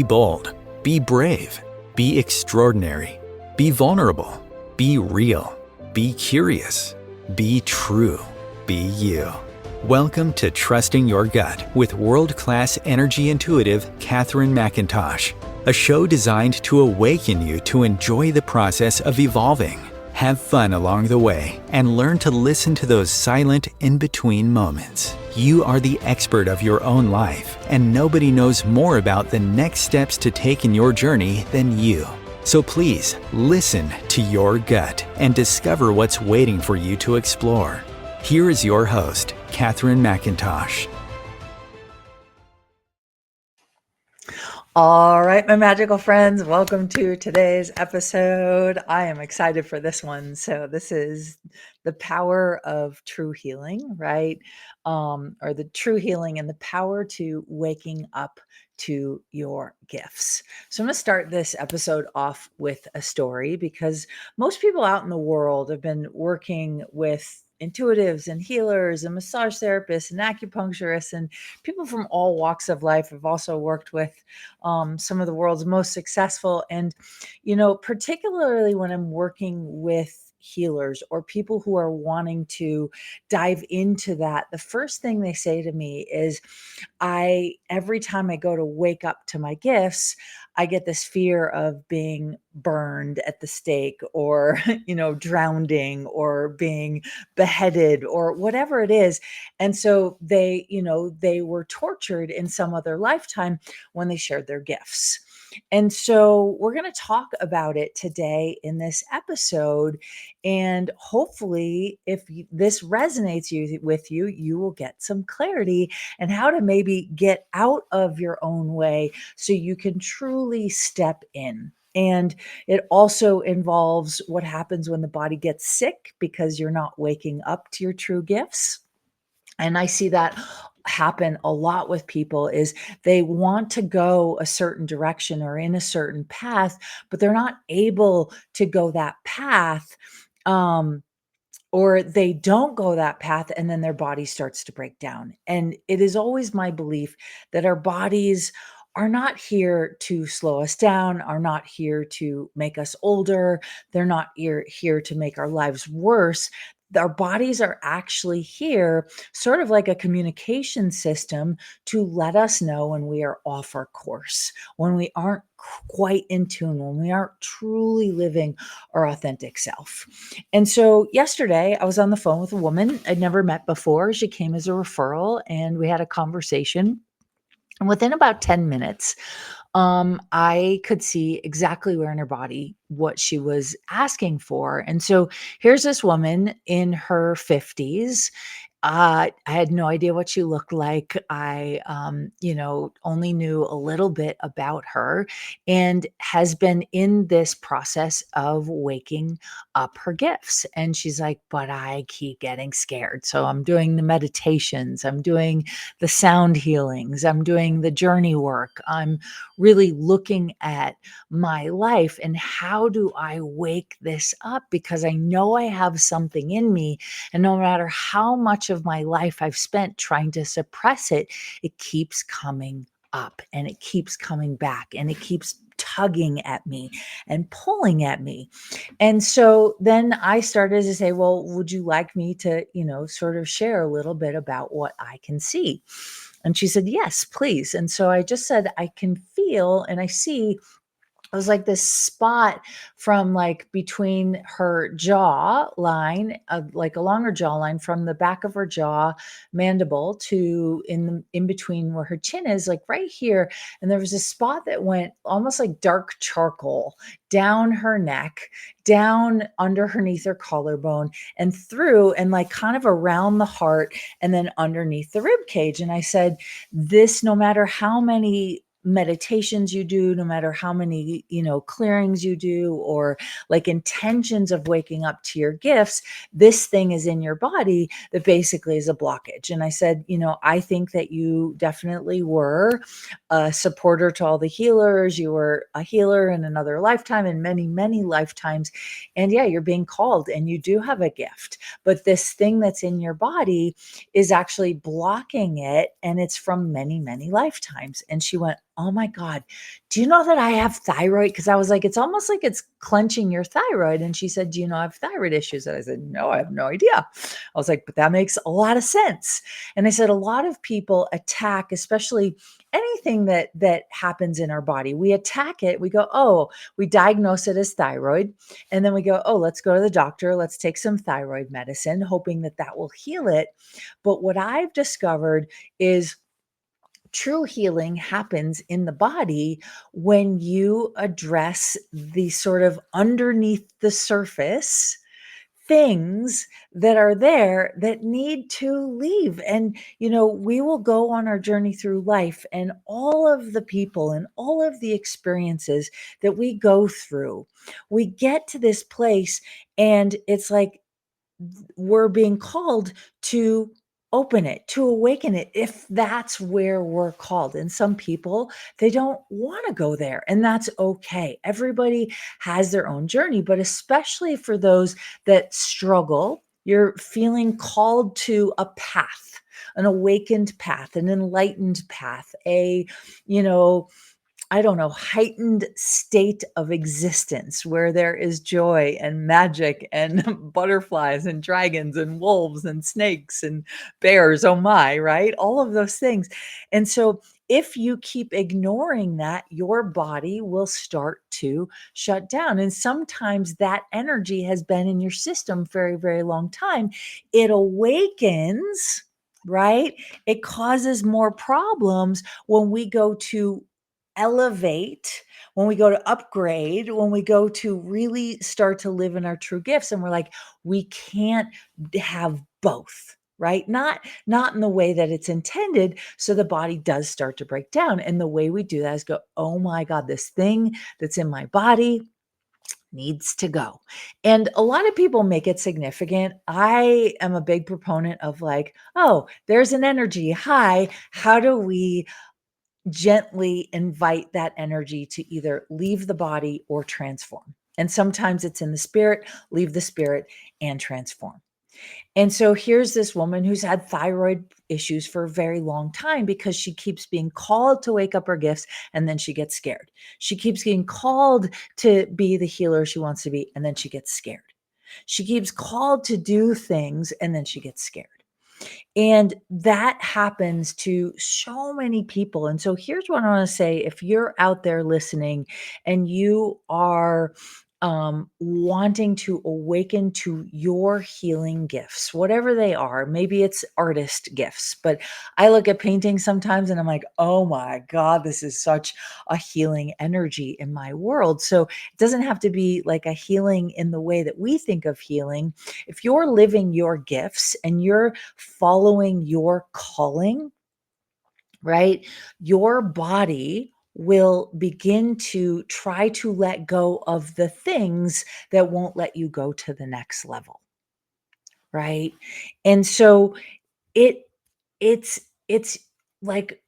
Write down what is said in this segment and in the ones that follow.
Be bold. Be brave. Be extraordinary. Be vulnerable. Be real. Be curious. Be true. Be you. Welcome to Trusting Your Gut with world-class energy intuitive Catherine McIntosh, a show designed to awaken you to enjoy the process of evolving, have fun along the way, and learn to listen to those silent in-between moments. You are the expert of your own life, and nobody knows more about the next steps to take in your journey than you. So please, listen to your gut and discover what's waiting for you to explore. Here is your host, Catherine McIntosh. All right, my magical friends, welcome to today's episode. I am excited for this one. So this is the power of true healing, right? Or the true healing and the power to waking up to your gifts. So I'm going to start this episode off with a story because most people out in the world have been working with intuitives and healers and massage therapists and acupuncturists and people from all walks of life. I've also worked with some of the world's most successful. And, particularly when I'm working with healers or people who are wanting to dive into that, the first thing they say to me is, every time I go to wake up to my gifts, I get this fear of being burned at the stake or, drowning or being beheaded or whatever it is. And so they were tortured in some other lifetime when they shared their gifts. And so we're going to talk about it today in this episode. And hopefully, if this resonates with you, you will get some clarity and how to maybe get out of your own way so you can truly step in. And it also involves what happens when the body gets sick because you're not waking up to your true gifts. And I see that happen a lot with people is they want to go a certain direction or in a certain path, but they're not able to go that path. Or they don't go that path and then their body starts to break down. And it is always my belief that our bodies are not here to slow us down, are not here to make us older. They're not here to make our lives worse. Our bodies are actually here, sort of like a communication system, to let us know when we are off our course, when we aren't quite in tune, when we aren't truly living our authentic self. And so yesterday I was on the phone with a woman I'd never met before. She came as a referral and we had a conversation. And within about 10 minutes, I could see exactly where in her body what she was asking for. And so here's this woman in her 50s. I had no idea what she looked like. I, only knew a little bit about her and has been in this process of waking up her gifts. And she's like, but I keep getting scared. So I'm doing the meditations, I'm doing the sound healings, I'm doing the journey work. I'm really looking at my life and how do I wake this up? Because I know I have something in me. And no matter how much of my life I've spent trying to suppress it, it keeps coming up and it keeps coming back and it keeps tugging at me and pulling at me. And so then I started to say, well, would you like me to, sort of share a little bit about what I can see? And she said, yes, please. And so I just said, I can feel and I see. It was like this spot from like between her jaw line, like along her jawline, from the back of her jaw, mandible to in between where her chin is, like right here. And there was a spot that went almost like dark charcoal down her neck, down underneath her collarbone, and through and like kind of around the heart, and then underneath the rib cage. And I said, this, no matter how many meditations you do, no matter how many, clearings you do, or like intentions of waking up to your gifts, this thing is in your body that basically is a blockage. And I said, I think that you definitely were a supporter to all the healers. You were a healer in another lifetime, in many, many lifetimes. And yeah, you're being called and you do have a gift, but this thing that's in your body is actually blocking it. And it's from many, many lifetimes. And she went, oh my God, do you know that I have thyroid? Because I was like, it's almost like it's clenching your thyroid. And she said, do you know I have thyroid issues? And I said, no, I have no idea. I was like, but that makes a lot of sense. And I said, a lot of people attack, especially anything that happens in our body. We attack it. We go, oh, we diagnose it as thyroid. And then we go, oh, let's go to the doctor. Let's take some thyroid medicine, hoping that that will heal it. But what I've discovered is true healing happens in the body when you address the sort of underneath the surface things that are there that need to leave. And, we will go on our journey through life, and all of the people and all of the experiences that we go through, we get to this place, and it's like we're being called to open it, to awaken it, if that's where we're called. And some people, they don't want to go there, and that's okay. Everybody has their own journey, but especially for those that struggle, you're feeling called to a path, an awakened path, an enlightened path, you know, I don't know, heightened state of existence where there is joy and magic and butterflies and dragons and wolves and snakes and bears. Oh my, right? All of those things. And so if you keep ignoring that, your body will start to shut down. And sometimes that energy has been in your system for a very, very long time. It awakens, right? It causes more problems when we go to elevate, when we go to upgrade, when we go to really start to live in our true gifts. And we're like, we can't have both, right? Not in the way that it's intended. So the body does start to break down. And the way we do that is go, oh my God, this thing that's in my body needs to go. And a lot of people make it significant. I am a big proponent of like, oh, there's an energy. Hi, how do we gently invite that energy to either leave the body or transform? And sometimes it's in the spirit, leave the spirit and transform. And so here's this woman who's had thyroid issues for a very long time because she keeps being called to wake up her gifts, and then she gets scared. She keeps getting called to be the healer she wants to be, and then she gets scared. She keeps called to do things, and then she gets scared. And that happens to so many people. And so here's what I want to say. If you're out there listening and you are wanting to awaken to your healing gifts, whatever they are, maybe it's artist gifts, but I look at paintings sometimes and I'm like, oh my God, this is such a healing energy in my world. So it doesn't have to be like a healing in the way that we think of healing. If you're living your gifts and you're following your calling, right? Your body will begin to try to let go of the things that won't let you go to the next level, right? And so it it's it's like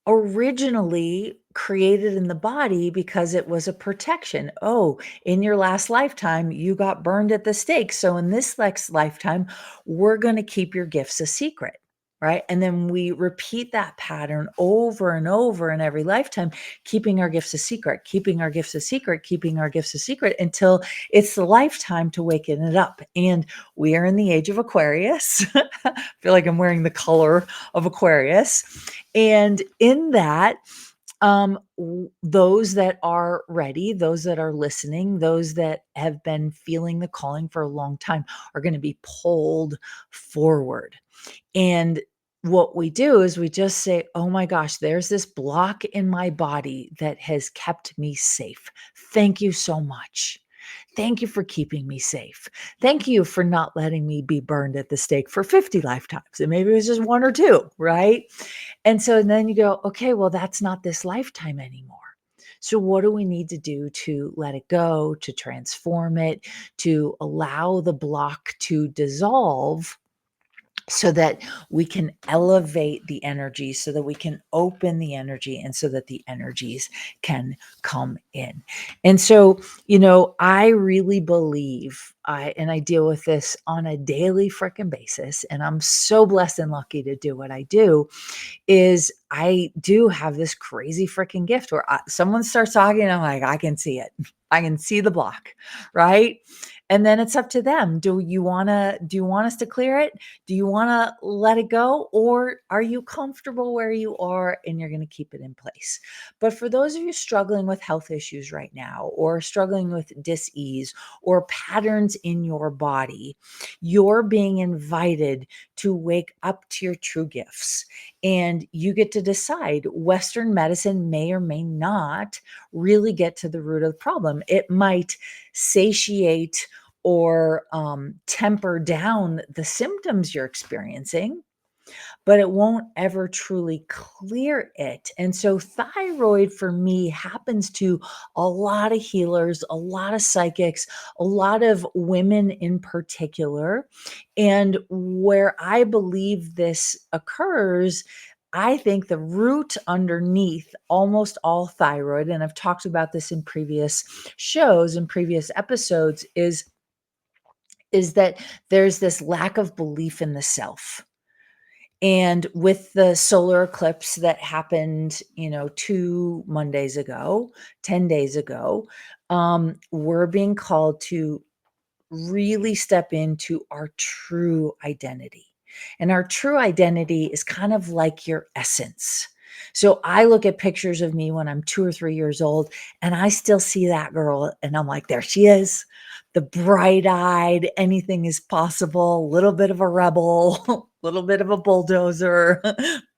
originally created in the body because it was a protection. Oh, in your last lifetime, you got burned at the stake. So in this next lifetime, we're going to keep your gifts a secret. Right. And then we repeat that pattern over and over in every lifetime, keeping our gifts a secret, keeping our gifts a secret, keeping our gifts a secret until it's the lifetime to waken it up. And we are in the age of Aquarius. I feel like I'm wearing the color of Aquarius. And in that, those that are ready, those that are listening, those that have been feeling the calling for a long time are going to be pulled forward. And what we do is we just say, oh my gosh, there's this block in my body that has kept me safe. Thank you so much. Thank you for keeping me safe. Thank you for not letting me be burned at the stake for 50 lifetimes. And maybe it was just one or two, right? And so then you go, okay, well, that's not this lifetime anymore. So what do we need to do to let it go, to transform it, to allow the block to dissolve so that we can elevate the energy, so that we can open the energy, and so that the energies can come in. And so, I really believe and I deal with this on a daily freaking basis, and I'm so blessed and lucky to do what I do, is I do have this crazy freaking gift where someone starts talking and I'm like, I can see it. I can see the block, right? And then it's up to them. Do you want us to clear it? Do you want to let it go, or are you comfortable where you are and you're going to keep it in place? But for those of you struggling with health issues right now, or struggling with dis-ease or patterns in your body, you're being invited to wake up to your true gifts, and you get to decide. Western medicine may or may not really get to the root of the problem. It might satiate or temper down the symptoms you're experiencing, but it won't ever truly clear it. And so, thyroid for me happens to a lot of healers, a lot of psychics, a lot of women in particular. And where I believe this occurs, I think the root underneath almost all thyroid, and I've talked about this in previous shows and previous episodes, is that there's this lack of belief in the self. And with the solar eclipse that happened, 2 Mondays ago, 10 days ago, we're being called to really step into our true identity. And our true identity is kind of like your essence. So I look at pictures of me when I'm 2 or 3 years old, and I still see that girl, and I'm like, there she is, the bright eyed, anything is possible, little bit of a rebel, little bit of a bulldozer,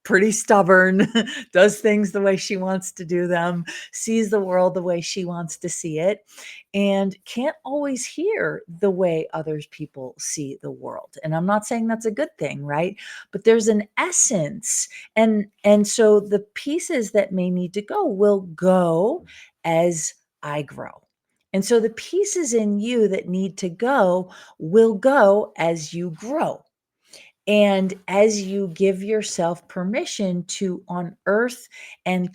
pretty stubborn, does things the way she wants to do them, sees the world the way she wants to see it, and can't always hear the way others people see the world. And I'm not saying that's a good thing, right? But there's an essence, and so the pieces that may need to go will go as I grow. And so the pieces in you that need to go will go as you grow. And as you give yourself permission to unearth and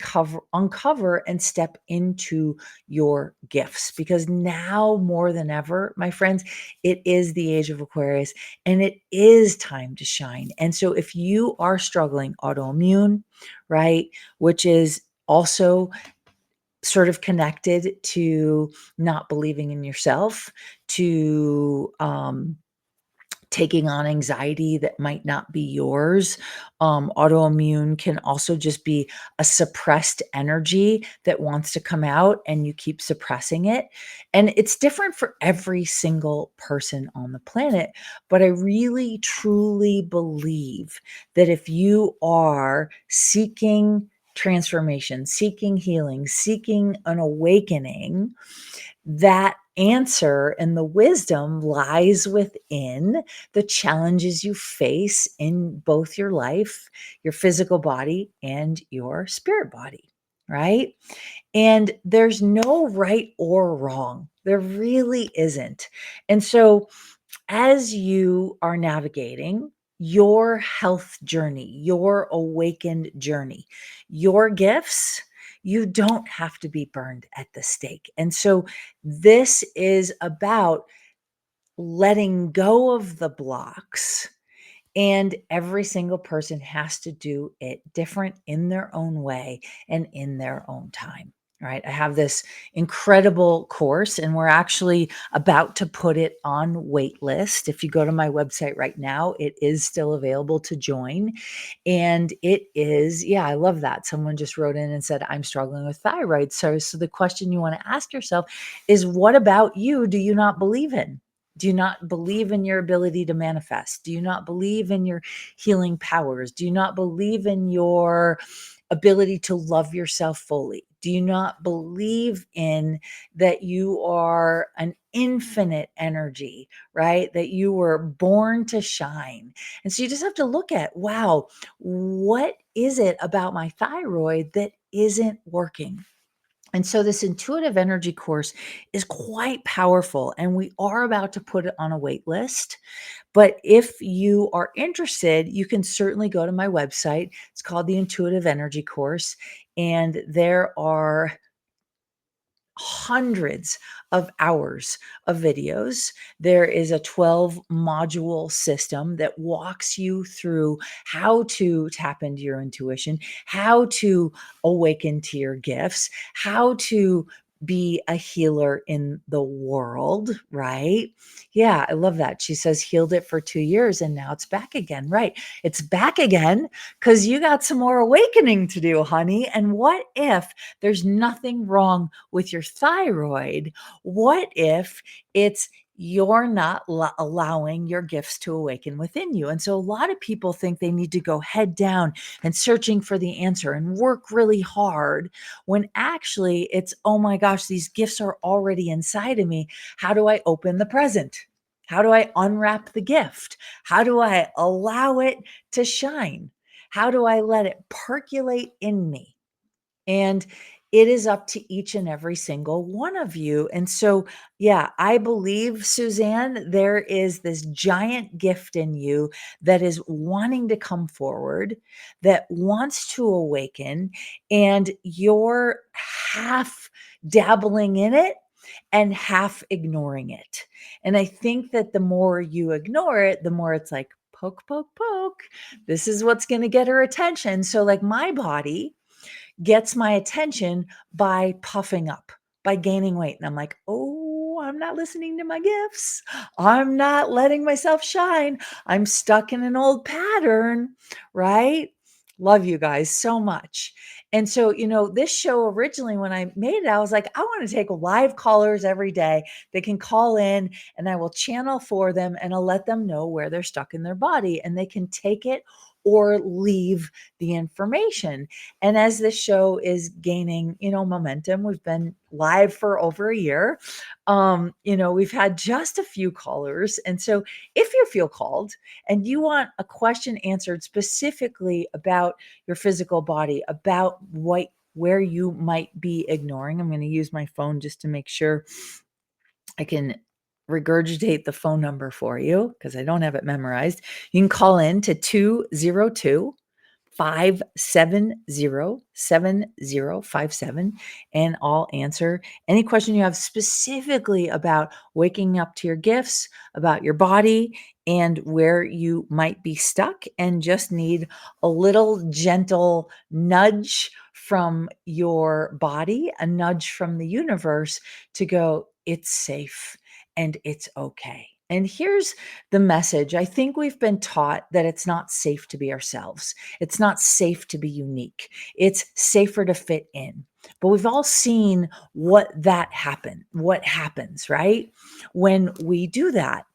uncover and step into your gifts, because now more than ever, my friends, it is the age of Aquarius and it is time to shine. And so if you are struggling autoimmune, right, which is also sort of connected to not believing in yourself, to taking on anxiety that might not be yours. Autoimmune can also just be a suppressed energy that wants to come out and you keep suppressing it. And it's different for every single person on the planet. But I really, truly believe that if you are seeking transformation, seeking healing, seeking an awakening, that answer and the wisdom lies within the challenges you face in both your life, your physical body, and your spirit body, right? And there's no right or wrong. There really isn't. And so, as you are navigating your health journey, your awakened journey, your gifts, you don't have to be burned at the stake. And so this is about letting go of the blocks, and every single person has to do it different in their own way and in their own time. Right. I have this incredible course, and we're actually about to put it on waitlist. If you go to my website right now, it is still available to join. And it is, yeah, I love that. Someone just wrote in and said, I'm struggling with thyroid. So the question you want to ask yourself is, what about you do you not believe in? Do you not believe in your ability to manifest? Do you not believe in your healing powers? Do you not believe in your ability to love yourself fully? Do you not believe in that you are an infinite energy, right? That you were born to shine. And so you just have to look at, wow, what is it about my thyroid that isn't working? And so this intuitive energy course is quite powerful, and we are about to put it on a wait list. But if you are interested, you can certainly go to my website. It's called the Intuitive Energy Course, and there are hundreds of hours of videos. There is a 12 module system that walks you through how to tap into your intuition, how to awaken to your gifts, how to be a healer in the world, right? Yeah, I love that. She says, healed it for 2 years and now it's back again, right? It's back again because you got some more awakening to do, honey. And what if there's nothing wrong with your thyroid? What if it's you're not allowing your gifts to awaken within you? And so a lot of people think they need to go head down and searching for the answer and work really hard, when actually it's, oh my gosh, these gifts are already inside of me. How do I open the present? How do I unwrap the gift? How do I allow it to shine? How do I let it percolate in me? And it is up to each and every single one of you. And so, yeah, I believe, Suzanne, there is this giant gift in you that is wanting to come forward, that wants to awaken, and you're half dabbling in it and half ignoring it. And I think that the more you ignore it, the more it's like, poke, poke, poke. This is what's going to get her attention. So, like, my body gets my attention by puffing up, by gaining weight. And I'm like, oh, I'm not listening to my gifts. I'm not letting myself shine. I'm stuck in an old pattern, right? Love you guys so much. And so, this show originally, when I made it, I was like, I want to take live callers every day. They can call in and I will channel for them and I'll let them know where they're stuck in their body and they can take it or leave the information. And as this show is gaining, momentum, we've been live for over a year. We've had just a few callers. And so if you feel called and you want a question answered specifically about your physical body, about where you might be ignoring, I'm going to use my phone just to make sure I can regurgitate the phone number for you because I don't have it memorized. You can call in to 202 570-7057 and I'll answer any question you have specifically about waking up to your gifts, about your body, and where you might be stuck and just need a little gentle nudge from your body, a nudge from the universe to go, it's safe and it's okay. And here's the message. I think we've been taught that it's not safe to be ourselves. It's not safe to be unique. It's safer to fit in. But we've all seen what happens, right? When we do that.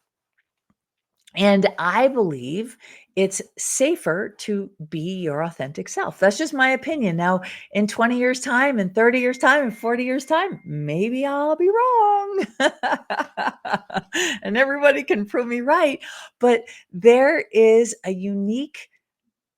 And I believe it's safer to be your authentic self. That's just my opinion. Now, in 20 years' time, in 30 years' time, in 40 years' time, maybe I'll be wrong. And everybody can prove me right. But there is a unique,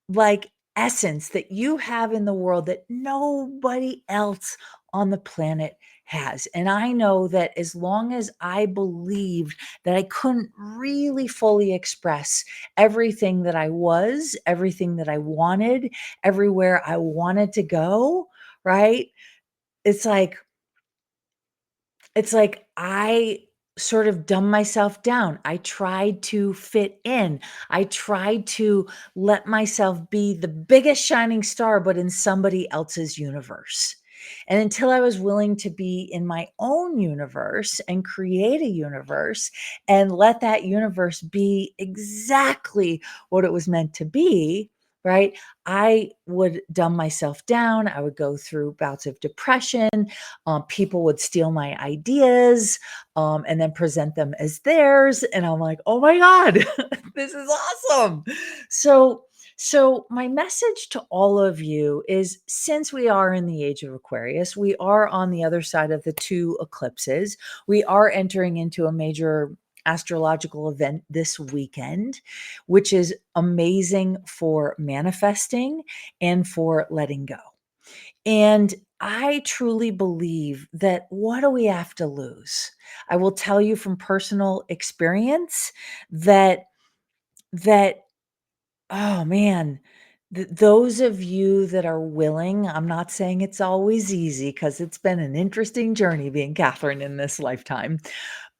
like, essence that you have in the world that nobody else on the planet has. And I know that as long as I believed that I couldn't really fully express everything that I was, everything that I wanted, everywhere I wanted to go, right? It's like I sort of dumb myself down. I tried to fit in. I tried to let myself be the biggest shining star, but in somebody else's universe. And until I was willing to be in my own universe and create a universe and let that universe be exactly what it was meant to be, right? I would dumb myself down. I would go through bouts of depression. People would steal my ideas and then present them as theirs. And I'm like, oh my God, this is awesome. So my message to all of you is, since we are in the age of Aquarius, we are on the other side of the two eclipses. We are entering into a major astrological event this weekend, which is amazing for manifesting and for letting go. And I truly believe that what do we have to lose? I will tell you from personal experience that that oh man, those of you that are willing, I'm not saying it's always easy because it's been an interesting journey being Catherine in this lifetime.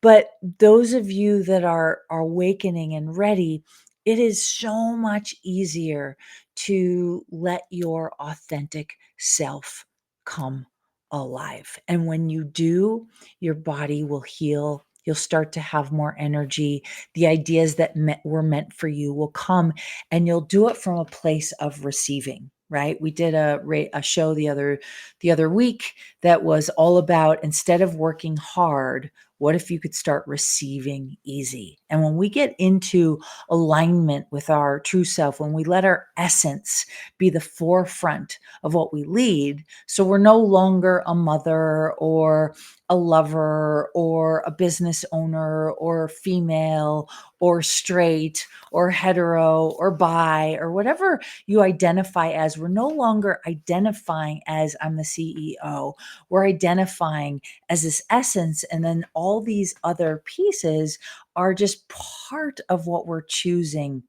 But those of you that are awakening and ready, it is so much easier to let your authentic self come alive. And when you do, your body will heal. You'll start to have more energy. The ideas that were meant for you will come, and you'll do it from a place of receiving. Right? We did a show the other week that was all about, instead of working hard, what if you could start receiving easy? And when we get into alignment with our true self, when we let our essence be the forefront of what we lead, so we're no longer a mother or a lover or a business owner or female or straight or hetero or bi or whatever you identify as, we're no longer identifying as I'm the CEO. We're identifying as this essence, and then all these other pieces are just part of what we're choosing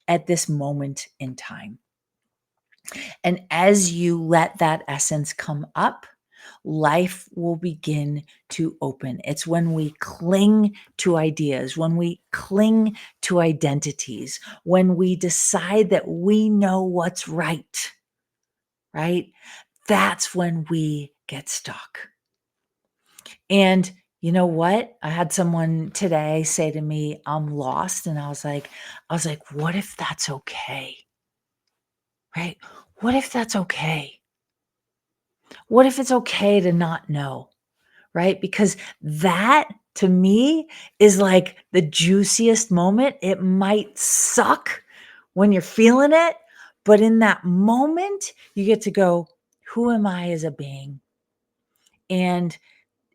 at this moment in time. And as you let that essence come up, life will begin to open. It's when we cling to ideas, when we cling to identities, when we decide that we know what's right? That's when we get stuck. And you know what? I had someone today say to me, "I'm lost." And I was like, what if that's okay? Right? What if that's okay? What if it's okay to not know? Right? Because that to me is like the juiciest moment. It might suck when you're feeling it, but in that moment, you get to go, who am I as a being? And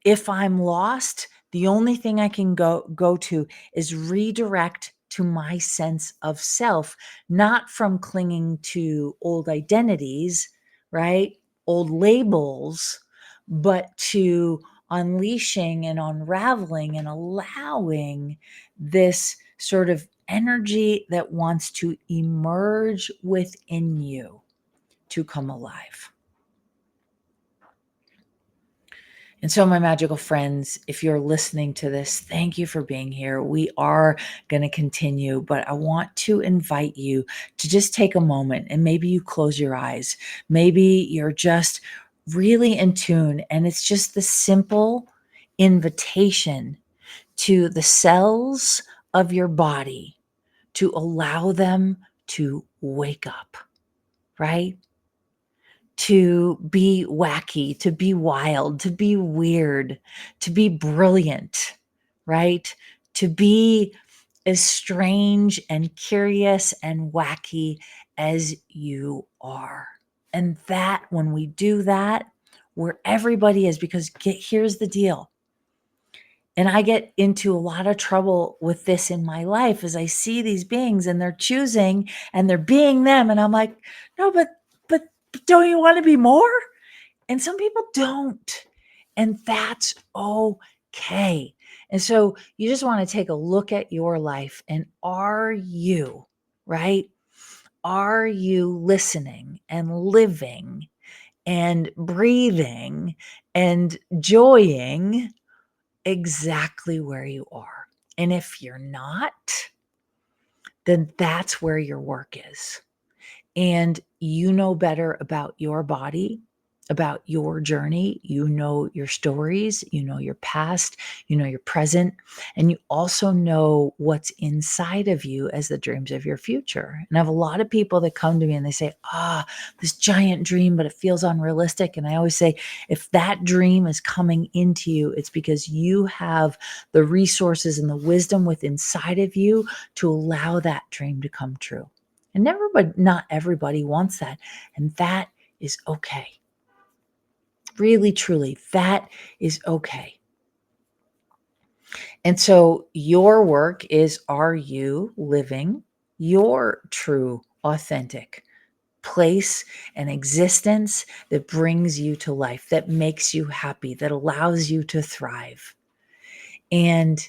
if I'm lost, the only thing I can go to is redirect to my sense of self, not from clinging to old identities, right? Old labels, but to unleashing and unraveling and allowing this sort of energy that wants to emerge within you to come alive. And so, my magical friends, if you're listening to this, thank you for being here. We are going to continue, but I want to invite you to just take a moment, and maybe you close your eyes. Maybe you're just really in tune, and it's just the simple invitation to the cells of your body to allow them to wake up, right? To be wacky, to be wild, to be weird, to be brilliant, right? To be as strange and curious and wacky as you are. And that, when we do that, where everybody is, because here's the deal. And I get into a lot of trouble with this in my life as I see these beings and they're choosing and they're being them. And I'm like, no, but don't you want to be more? And some people don't. And that's okay. And so you just want to take a look at your life, and are you, right? Are you listening and living and breathing and joying exactly where you are? And if you're not, then that's where your work is. And you know better about your body, about your journey. You know your stories, you know your past, you know your present, and you also know what's inside of you as the dreams of your future. And I have a lot of people that come to me and they say, this giant dream, but it feels unrealistic. And I always say, if that dream is coming into you, it's because you have the resources and the wisdom within inside of you to allow that dream to come true. And not everybody wants that. And that is okay. Really, truly, that is okay. And so your work is, are you living your true, authentic place, an existence that brings you to life, that makes you happy, that allows you to thrive. And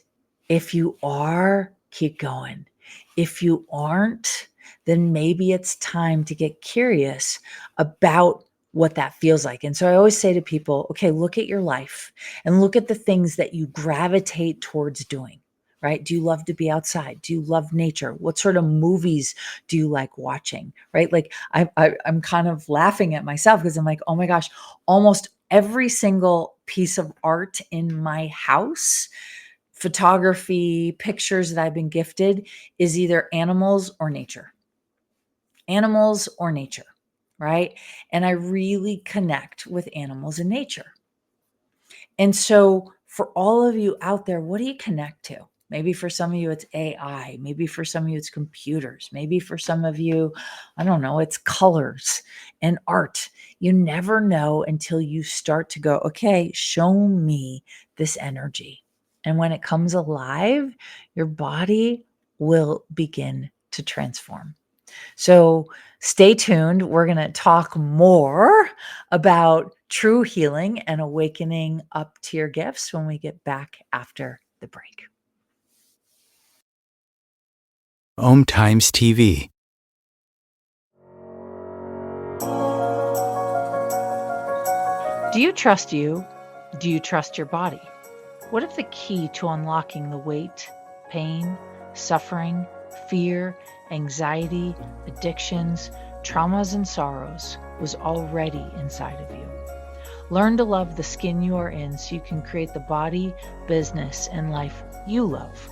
if you are, keep going. If you aren't, then maybe it's time to get curious about what that feels like. And so I always say to people, okay, look at your life and look at the things that you gravitate towards doing, right? Do you love to be outside? Do you love nature? What sort of movies do you like watching, right? Like I'm kind of laughing at myself because I'm like, oh my gosh, almost every single piece of art in my house, photography, pictures that I've been gifted, is either animals or nature, right? And I really connect with animals and nature. And so for all of you out there, what do you connect to? Maybe for some of you, it's AI. Maybe for some of you, it's computers. Maybe for some of you, I don't know, it's colors and art. You never know until you start to go, okay, show me this energy. And when it comes alive, your body will begin to transform. So stay tuned. We're going to talk more about true healing and awakening up to your gifts when we get back after the break. Om Times TV. Do you trust you? Do you trust your body? What if the key to unlocking the weight, pain, suffering, fear, anxiety, addictions, traumas, and sorrows was already inside of you? Learn to love the skin you are in so you can create the body, business, and life you love.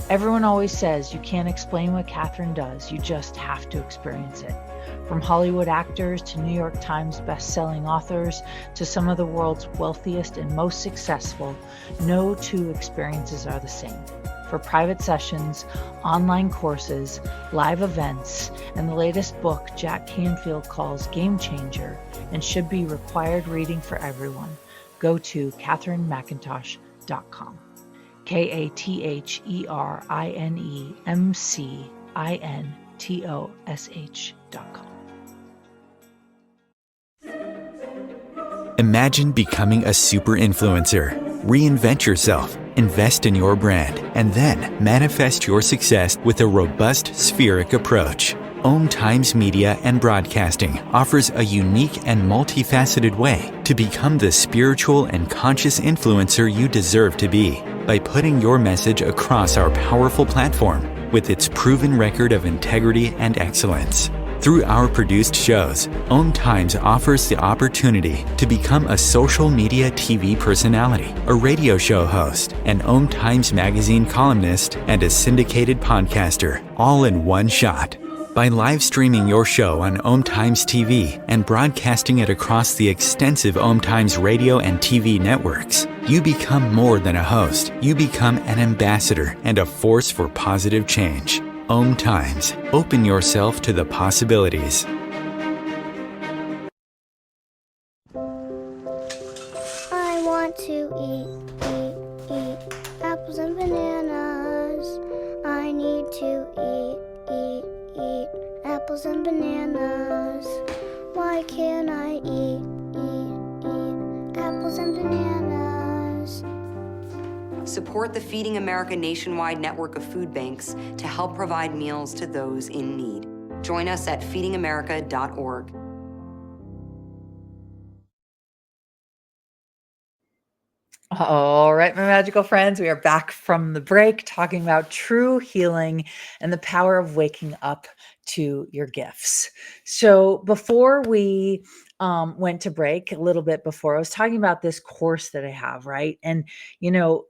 Everyone always says you can't explain what Catherine does, you just have to experience it. From Hollywood actors to New York Times best-selling authors to some of the world's wealthiest and most successful, no two experiences are the same. For private sessions, online courses, live events, and the latest book Jack Canfield calls Game Changer and should be required reading for everyone, go to CatherineMcIntosh.com. CatherineMcIntosh.com. Imagine becoming a super influencer. Reinvent yourself, invest in your brand, and then manifest your success with a robust spheric approach. Om Times Media and Broadcasting offers a unique and multifaceted way to become the spiritual and conscious influencer you deserve to be by putting your message across our powerful platform with its proven record of integrity and excellence. Through our produced shows, Om Times offers the opportunity to become a social media TV personality, a radio show host, an Om Times magazine columnist, and a syndicated podcaster, all in one shot. By live streaming your show on Om Times TV and broadcasting it across the extensive Om Times radio and TV networks, you become more than a host. You become an ambassador and a force for positive change. Om Times. Open yourself to the possibilities. I want to eat apples and bananas. I need to eat apples and bananas. Why can't I eat apples and bananas? Support the Feeding America nationwide network of food banks to help provide meals to those in need. Join us at feedingamerica.org. All right, my magical friends, we are back from the break talking about true healing and the power of waking up to your gifts. So before we went to break, a little bit before, I was talking about this course that I have, right? And, you know,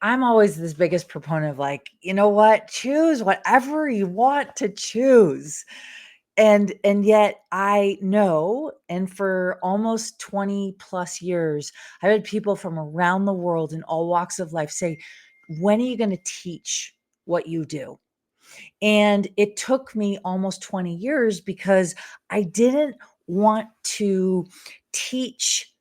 I'm always this biggest proponent of like, you know what, choose whatever you want to choose. And yet I know, and for almost 20 plus years, I've had people from around the world in all walks of life say, when are you going to teach what you do? And it took me almost 20 years because I didn't want to teach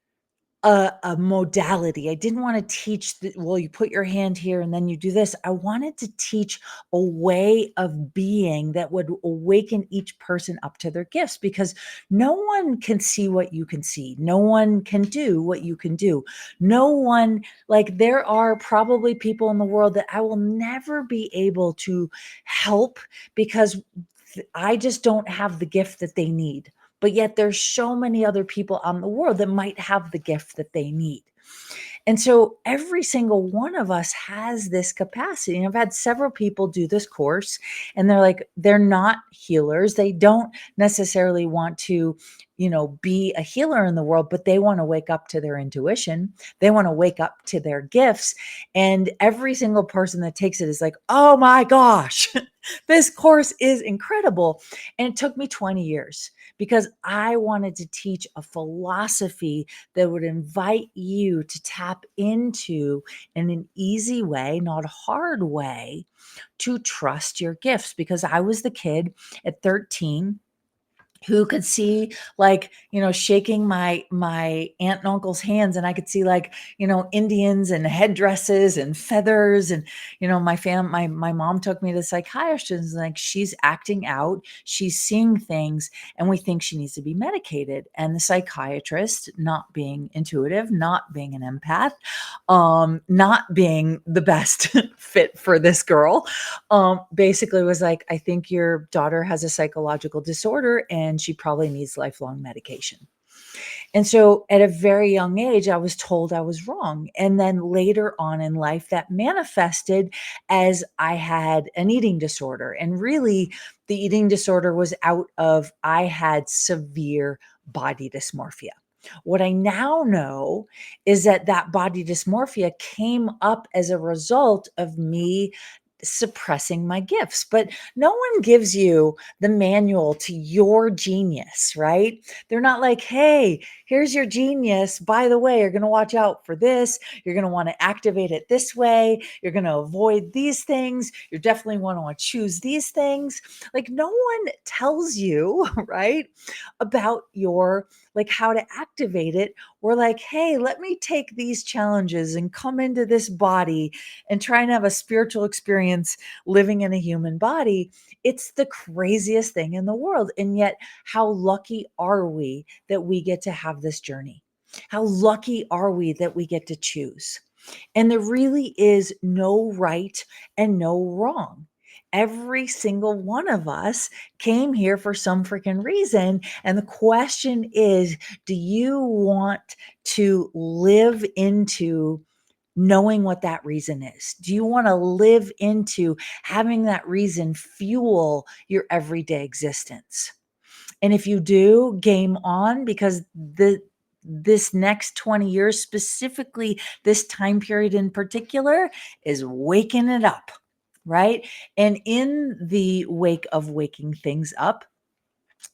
a modality. I didn't want to teach well, you put your hand here and then you do this. I wanted to teach a way of being that would awaken each person up to their gifts, because no one can see what you can see. No one can do what you can do. No one, like, there are probably people in the world that I will never be able to help because I just don't have the gift that they need. But yet there's so many other people out in the world that might have the gift that they need. And so every single one of us has this capacity. And I've had several people do this course and they're like, they're not healers. They don't necessarily want to, be a healer in the world, but they want to wake up to their intuition. They want to wake up to their gifts. And every single person that takes it is like, oh my gosh, this course is incredible. And it took me 20 years because I wanted to teach a philosophy that would invite you to tap into, in an easy way, not a hard way, to trust your gifts. Because I was the kid at 13 who could see, like, shaking my aunt and uncle's hands, and I could see, like, Indians and headdresses and feathers. And my mom took me to the psychiatrist, and like, she's acting out, she's seeing things, and we think she needs to be medicated. And the psychiatrist, not being intuitive, not being an empath, not being the best fit for this girl, basically was like, I think your daughter has a psychological disorder and she probably needs lifelong medication. And so at a very young age, I was told I was wrong. And then later on in life, that manifested as I had an eating disorder. And really, the eating disorder was out of, I had severe body dysmorphia. What I now know is that that body dysmorphia came up as a result of me suppressing my gifts. But no one gives you the manual to your genius, right? They're not like, hey, here's your genius. By the way, you're going to watch out for this. You're going to want to activate it this way. You're going to avoid these things. You definitely want to choose these things. Like, no one tells you, right, about your, like, how to activate it. We're like, hey, let me take these challenges and come into this body and try and have a spiritual experience living in a human body. It's the craziest thing in the world. And yet, how lucky are we that we get to have this journey? How lucky are we that we get to choose? And there really is no right and no wrong. Every single one of us came here for some freaking reason. And the question is, do you want to live into knowing what that reason is? Do you want to live into having that reason fuel your everyday existence? And if you do, game on, because this next 20 years, specifically this time period in particular, is waking it up, right? And in the wake of waking things up,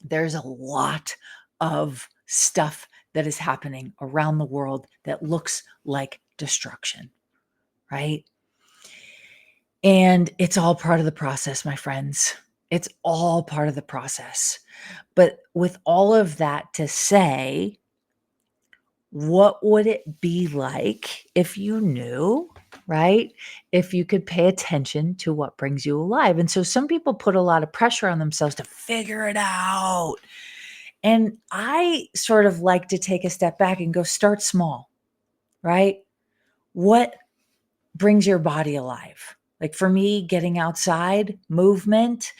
there's a lot of stuff that is happening around the world that looks like destruction, right? And it's all part of the process, my friends. It's all part of the process. But with all of that to say, what would it be like if you knew, right? If you could pay attention to what brings you alive. And so some people put a lot of pressure on themselves to figure it out. And I sort of like to take a step back and go, start small, right? What brings your body alive? Like, for me, getting outside, movement,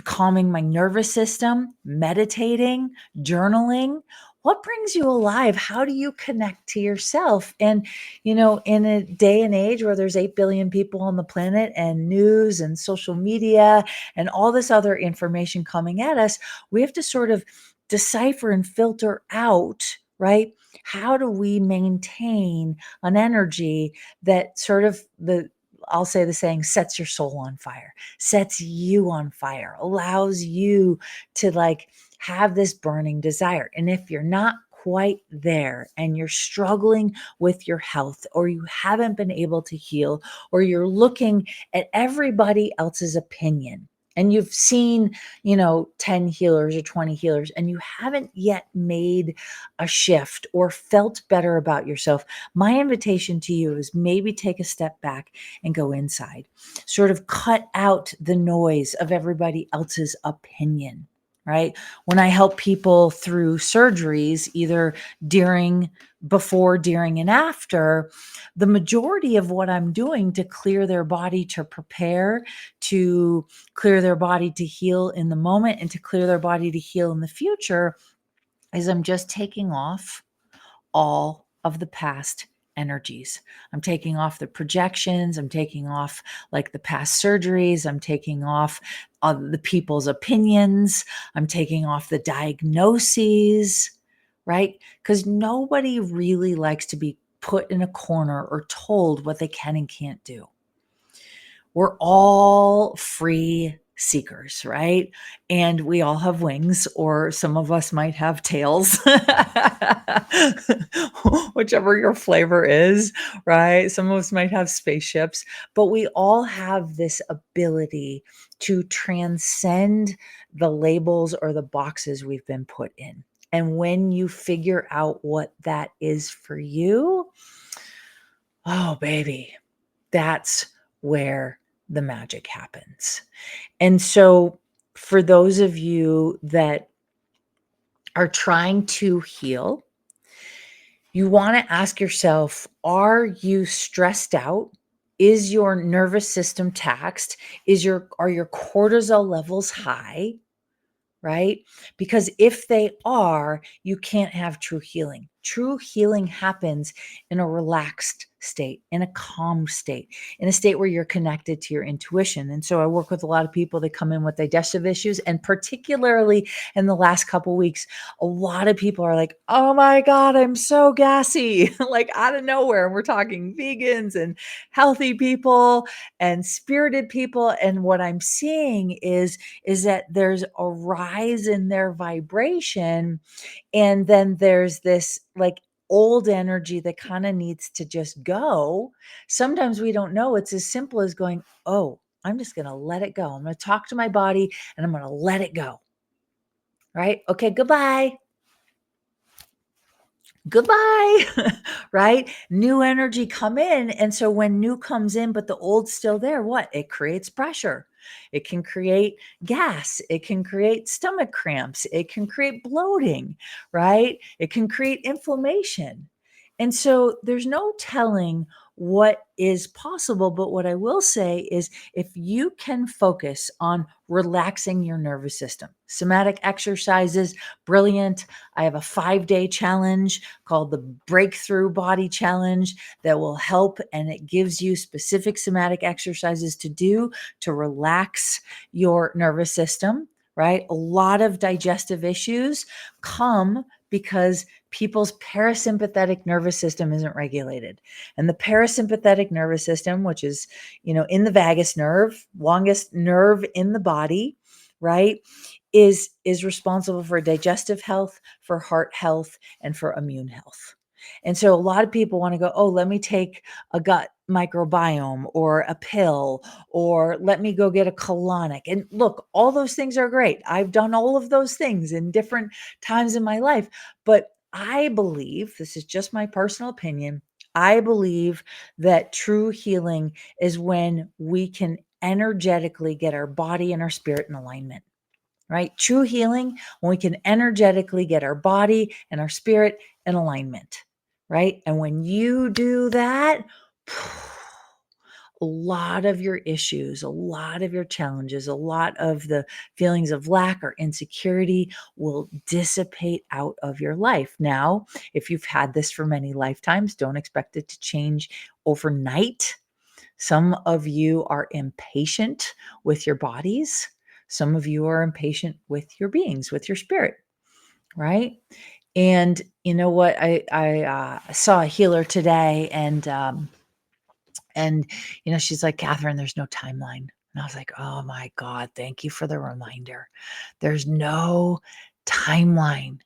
calming my nervous system, meditating, journaling. What brings you alive? How do you connect to yourself? And, in a day and age where there's 8 billion people on the planet and news and social media and all this other information coming at us, we have to sort of decipher and filter out, right? How do we maintain an energy that sort of, I'll say the saying, sets your soul on fire, sets you on fire, allows you to, like, have this burning desire. And if you're not quite there and you're struggling with your health, or you haven't been able to heal, or you're looking at everybody else's opinion, and you've seen, 10 healers or 20 healers, and you haven't yet made a shift or felt better about yourself, my invitation to you is maybe take a step back and go inside. Sort of cut out the noise of everybody else's opinion, right? When I help people through surgeries, either before, during, and after, the majority of what I'm doing to clear their body, to prepare, to clear their body to heal in the moment and to clear their body to heal in the future is I'm just taking off all of the past energies. I'm taking off the projections. I'm taking off like the past surgeries. I'm taking off the people's opinions. I'm taking off the diagnoses, right? Because nobody really likes to be put in a corner or told what they can and can't do. We're all free seekers, right? And we all have wings, or some of us might have tails, whichever your flavor is, right? Some of us might have spaceships, but we all have this ability to transcend the labels or the boxes we've been put in. And when you figure out what that is for you, oh, baby, that's where the magic happens. And so, for those of you that are trying to heal, you want to ask yourself, are you stressed out? Is your nervous system taxed? Are your cortisol levels high? Right? Because if they are, you can't have true healing. True healing happens in a relaxed state, in a calm state, in a state where you're connected to your intuition. And so I work with a lot of people that come in with digestive issues, and particularly in the last couple of weeks, a lot of people are like, "Oh my God, I'm so gassy," like out of nowhere. And we're talking vegans and healthy people and spirited people. And what I'm seeing is that there's a rise in their vibration, and then there's this like old energy that kind of needs to just go. Sometimes we don't know. It's as simple as going, "Oh, I'm just going to let it go. I'm going to talk to my body and I'm going to let it go." Right? Okay, goodbye. Goodbye. Right? New energy come in. And so when new comes in, but the old's still there, what? It creates pressure. It can create gas. It can create stomach cramps. It can create bloating, right? It can create inflammation. And so there's no telling what is possible. But what I will say is if you can focus on relaxing your nervous system, somatic exercises, brilliant. I have a 5-day challenge called the Breakthrough Body Challenge that will help, and it gives you specific somatic exercises to do to relax your nervous system, right? A lot of digestive issues come because people's parasympathetic nervous system isn't regulated. And the parasympathetic nervous system, which is, in the vagus nerve, longest nerve in the body, right? Is responsible for digestive health, for heart health, and for immune health. And so a lot of people want to go, "Oh, let me take a gut microbiome or a pill, or let me go get a colonic." And look, all those things are great. I've done all of those things in different times in my life. But I believe, this is just my personal opinion, I believe that true healing is when we can energetically get our body and our spirit in alignment. Right? True healing, when we can energetically get our body and our spirit in alignment, right? And when you do that, a lot of your issues, a lot of your challenges, a lot of the feelings of lack or insecurity will dissipate out of your life. Now, if you've had this for many lifetimes, don't expect it to change overnight. Some of you are impatient with your bodies. Some of you are impatient with your beings, with your spirit, right? And you know what? I saw a healer today, and she's like, "Catherine, there's no timeline." And I was like, "Oh my God, thank you for the reminder. There's no timeline.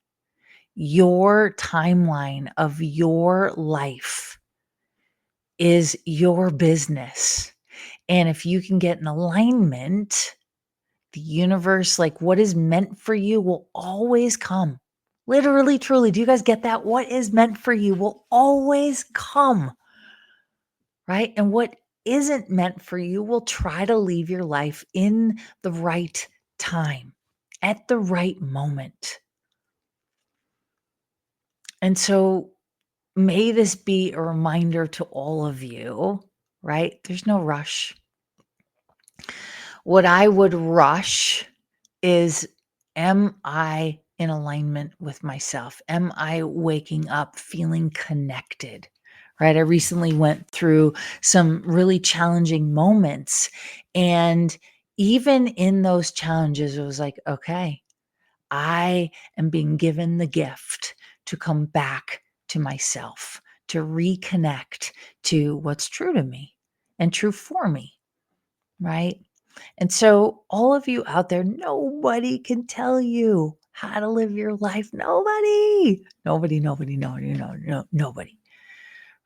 Your timeline of your life is your business. And if you can get in alignment The universe, like what is meant for you will always come. Literally, truly. Do you guys get that? What is meant for you will always come, right? And what isn't meant for you will try to leave your life in the right time, at the right moment. And so may this be a reminder to all of you, right? There's no rush. What I would rush is, am I in alignment with myself? Am I waking up feeling connected? Right? I recently went through some really challenging moments. And even in those challenges, it was like, okay, I am being given the gift to come back to myself, to reconnect to what's true to me and true for me. Right? And so, all of you out there, nobody can tell you how to live your life. Nobody, nobody, nobody, nobody, nobody.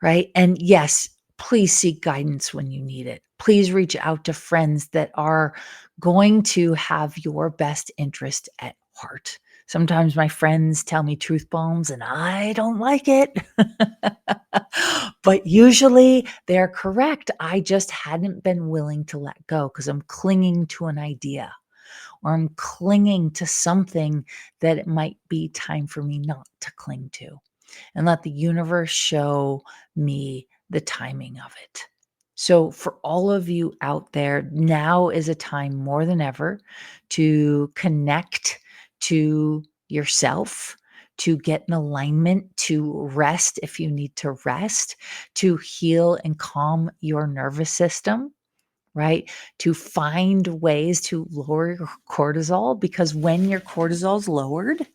Right. And yes, please seek guidance when you need it. Please reach out to friends that are going to have your best interest at heart. Sometimes my friends tell me truth bombs and I don't like it. But usually they're correct. I just hadn't been willing to let go because I'm clinging to an idea or I'm clinging to something that it might be time for me not to cling to, and let the universe show me the timing of it. So, for all of you out there, now is a time more than ever to connect to yourself, to get in alignment, to rest if you need to rest, to heal and calm your nervous system, right? To find ways to lower your cortisol, because when your cortisol is lowered,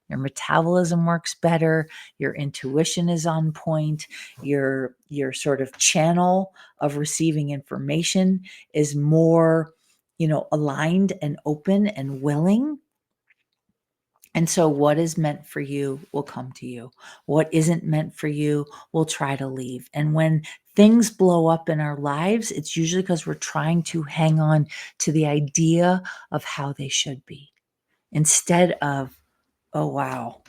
your metabolism works better, your intuition is on point, your sort of channel of receiving information is more, aligned and open and willing. And so what is meant for you will come to you. What isn't meant for you will try to leave. And when things blow up in our lives, it's usually because we're trying to hang on to the idea of how they should be instead of, oh, wow,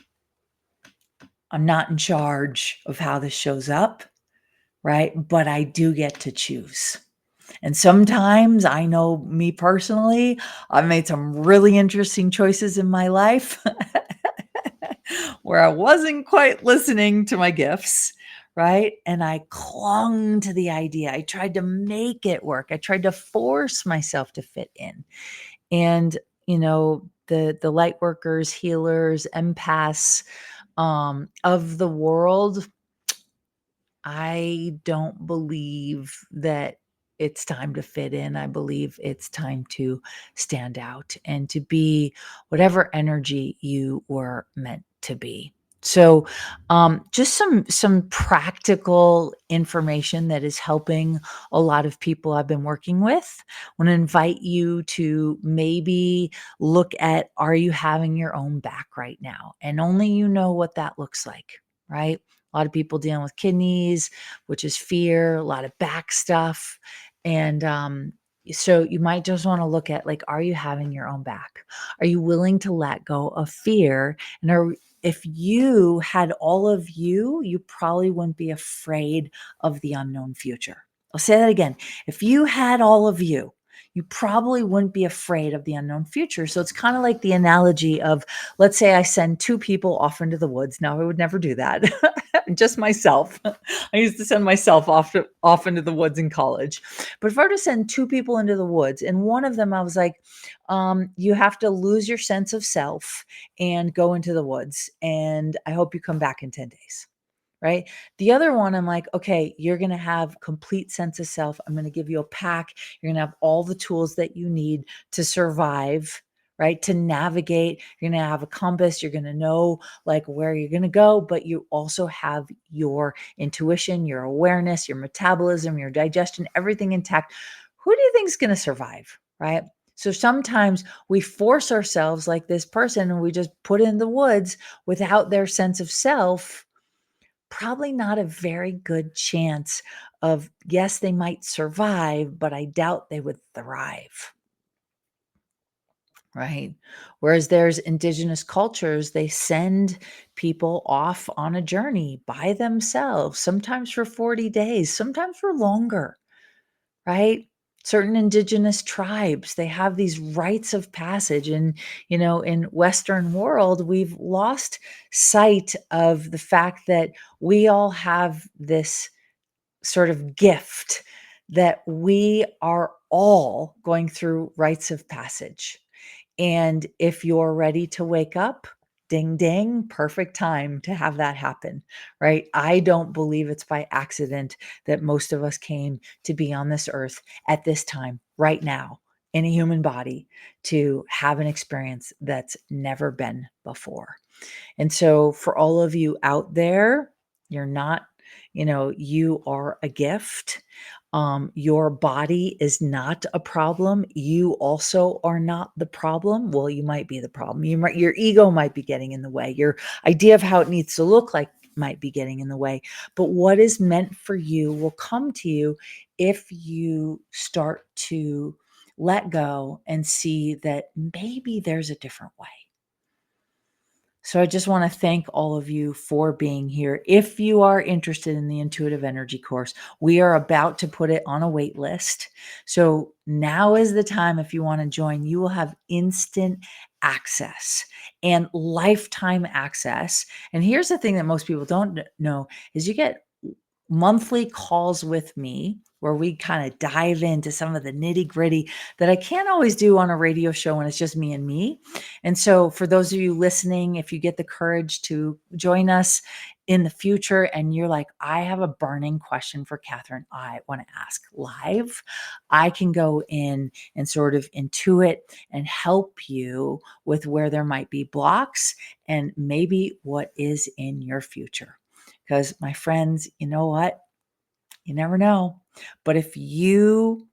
I'm not in charge of how this shows up, right? But I do get to choose. And sometimes I know me personally, I've made some really interesting choices in my life where I wasn't quite listening to my gifts, right? And I clung to the idea. I tried to make it work. I tried to force myself to fit in. And, the light workers, healers, empaths, of the world, I don't believe that it's time to fit in. I believe it's time to stand out and to be whatever energy you were meant to be. So, just some practical information that is helping a lot of people I've been working with. I want to invite you to maybe look at, are you having your own back right now? And only you know what that looks like, right? A lot of people dealing with kidneys, which is fear, a lot of back stuff. And so you might just want to look at, like, are you having your own back? Are you willing to let go of fear? And if you had all of you, you probably wouldn't be afraid of the unknown future. I'll say that again. If you had all of you probably wouldn't be afraid of the unknown future. So it's kind of like the analogy of, let's say I send two people off into the woods. Now, I would never do that. Just myself. I used to send myself off into the woods in college. But if I were to send two people into the woods, and one of them I was like, you have to lose your sense of self and go into the woods. And I hope you come back in 10 days. Right. The other one, I'm like, okay, you're going to have complete sense of self. I'm going to give you a pack. You're going to have all the tools that you need to survive, right? To navigate. You're going to have a compass. You're going to know like where you're going to go, but you also have your intuition, your awareness, your metabolism, your digestion, everything intact. Who do you think is going to survive? Right. So sometimes we force ourselves like this person and we just put in the woods without their sense of self. Probably not a very good chance of, yes, they might survive, but I doubt they would thrive. right? Whereas there's indigenous cultures, they send people off on a journey by themselves, sometimes for 40 days, sometimes for longer, right? Certain indigenous tribes, they have these rites of passage. And, in Western world, we've lost sight of the fact that we all have this sort of gift that we are all going through rites of passage. And if you're ready to wake up, ding, ding, perfect time to have that happen, right? I don't believe it's by accident that most of us came to be on this earth at this time, right now, in a human body, to have an experience that's never been before. And so, for all of you out there, you're not, you are a gift. Your body is not a problem. You also are not the problem. Well, you might be the problem. Your ego might be getting in the way. Your idea of how it needs to look like might be getting in the way. But what is meant for you will come to you if you start to let go and see that maybe there's a different way. So I just want to thank all of you for being here. If you are interested in the intuitive energy course, we are about to put it on a wait list. So now is the time. If you want to join, you will have instant access and lifetime access. And here's the thing that most people don't know is you get monthly calls with me where we kind of dive into some of the nitty gritty that I can't always do on a radio show when it's just me and me. And so, for those of you listening, if you get the courage to join us in the future and you're like, I have a burning question for Catherine, I want to ask live, I can go in and sort of intuit and help you with where there might be blocks and maybe what is in your future. Because, my friends, you know what? You never know. But if you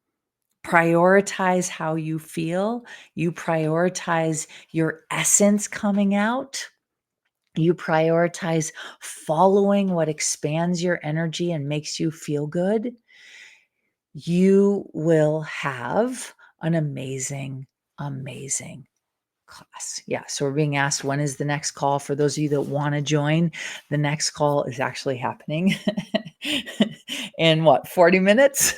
prioritize how you feel, you prioritize your essence coming out, you prioritize following what expands your energy and makes you feel good, you will have an amazing, amazing class. Yeah. So we're being asked, when is the next call? For those of you that want to join, the next call is actually happening in 40 minutes?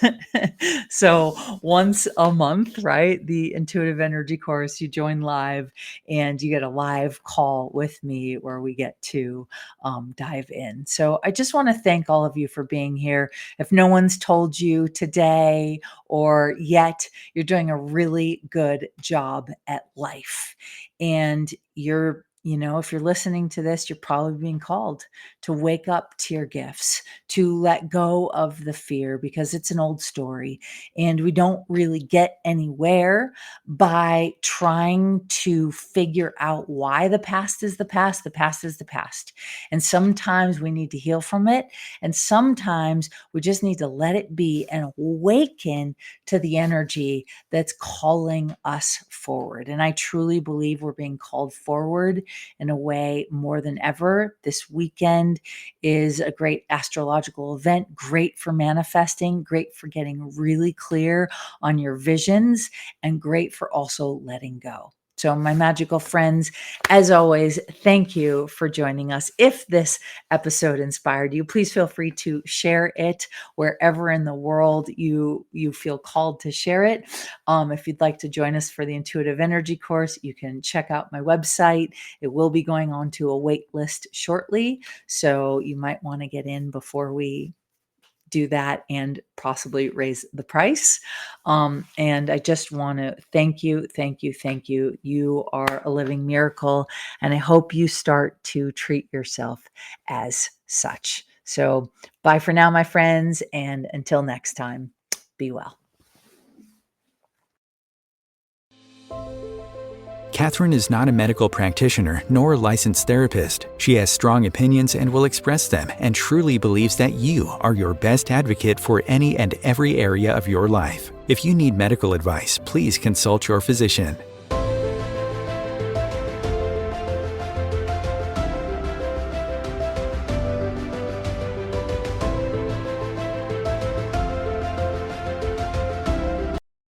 So once a month, right? The intuitive energy course, you join live and you get a live call with me where we get to dive in. So I just want to thank all of you for being here. If no one's told you today or yet, you're doing a really good job at life. And if you're listening to this, you're probably being called to wake up to your gifts, to let go of the fear, because it's an old story. And we don't really get anywhere by trying to figure out why the past is the past. The past is the past. And sometimes we need to heal from it. And sometimes we just need to let it be and awaken to the energy that's calling us forward. And I truly believe we're being called forward in a way more than ever. This weekend is a great astrological event, great for manifesting, great for getting really clear on your visions, and great for also letting go. So, my magical friends, as always, thank you for joining us. If this episode inspired you, please feel free to share it wherever in the world you feel called to share it. If you'd like to join us for the intuitive energy course, you can check out my website. It will be going on to a wait list shortly, so you might want to get in before we do that and possibly raise the price. And I just want to thank you, thank you, thank you. You are a living miracle, and I hope you start to treat yourself as such. So bye for now, my friends, and until next time, be well. Catherine is not a medical practitioner nor a licensed therapist. She has strong opinions and will express them, and truly believes that you are your best advocate for any and every area of your life. If you need medical advice, please consult your physician.